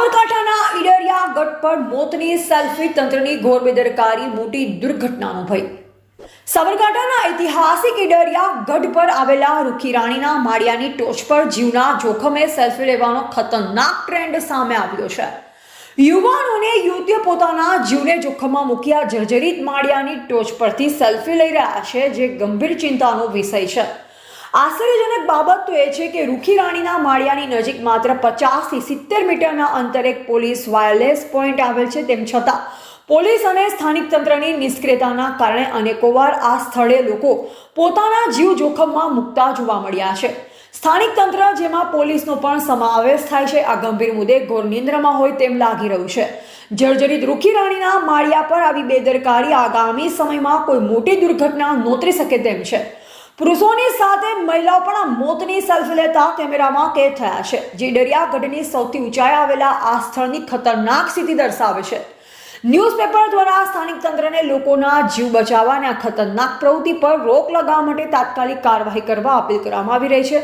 સાબરકાંઠાના ઈડરિયા ગઢ પર મોતની સેલ્ફી, તંત્રની ઘોર બેદરકારી, મોટી દુર્ઘટનાનો ભય। સાબરકાંઠાના ઐતિહાસિક ઈડરિયા ગઢ પર આવેલા રૂખીરાણીના માળિયાની ટોચ પર જીવના જોખમે સેલ્ફી લેવાનો ખતરનાક ટ્રેન્ડ સામે આવ્યો છે। યુવાનોને યુવતીઓ પોતાના જીવને જોખમમાં મૂકી આ જર્જરિત માળિયાની ટોચ પરથી સેલ્ફી લઈ રહ્યા છે, જે ગંભીર ચિંતાનો વિષય છે। આશ્ચર્યજનક બાબત તો એ છે કે રૂખીરાણીના માળિયાની નજીક માત્ર 50 થી 70 મીટરના અંતરે એક પોલીસ વાયરલેસ પોઈન્ટ આવેલ છે। તેમ છતાં પોલીસ અને સ્થાનિક તંત્રની નિષ્ક્રિયતાના કારણે અનેકોવાર આ સ્થળે લોકો પોતાના જીવ જોખમમાં મૂકતા જોવા મળ્યા છે। સ્થાનિક તંત્ર, જેમાં પોલીસનો પણ સમાવેશ થાય છે, આ ગંભીર મુદ્દે ઘોર નિંદ્રામાં હોય તેમ લાગી રહ્યું છે। જર્જરિત રૂખીરાણીના માળિયા પર આવી બેદરકારી આગામી સમયમાં કોઈ મોટી દુર્ઘટના નોતરી શકે તેમ છે। પુરુષોની સાથે મહિલાઓ પણ આ મોતની સેલ્ફી લેતા કેમેરામાં કેદ થયા છે, જે ઈડરિયા ગઢની સૌથી ઊંચાઈ આવેલા આ સ્થળની ખતરનાક સ્થિતિ દર્શાવે છે। ન્યૂઝપેપર દ્વારા સ્થાનિક તંત્રને લોકોના જીવ બચાવવા અને આ ખતરનાક પ્રવૃત્તિ પર રોક લગાવવા માટે તાત્કાલિક કાર્યવાહી કરવા અપીલ કરવામાં આવી રહી છે।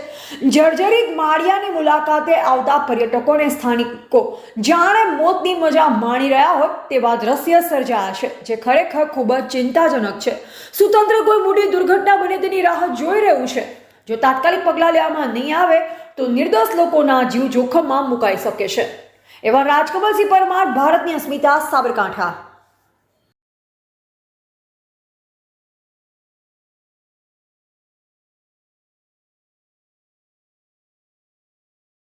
જર્જરિત માળિયાની મુલાકાતે આવતા પર્યટકો અને સ્થાનિકો જાણે મોતની મજા માણી રહ્યા હોય તેવા દ્રશ્ય સર્જાયા છે, જે ખરેખર ખૂબ જ ચિંતાજનક છે। શું તંત્ર કોઈ મોટી દુર્ઘટના બને તેની રાહ જોઈ રહ્યું છે? જો તાત્કાલિક પગલાં લેવામાં નહીં આવે તો નિર્દોષ લોકોના જીવ જોખમમાં મુકાઈ શકે છે। એવા રાજકમલસિંહ પરમાર, ભારતની અસ્મિતા, સાબરકાંઠા।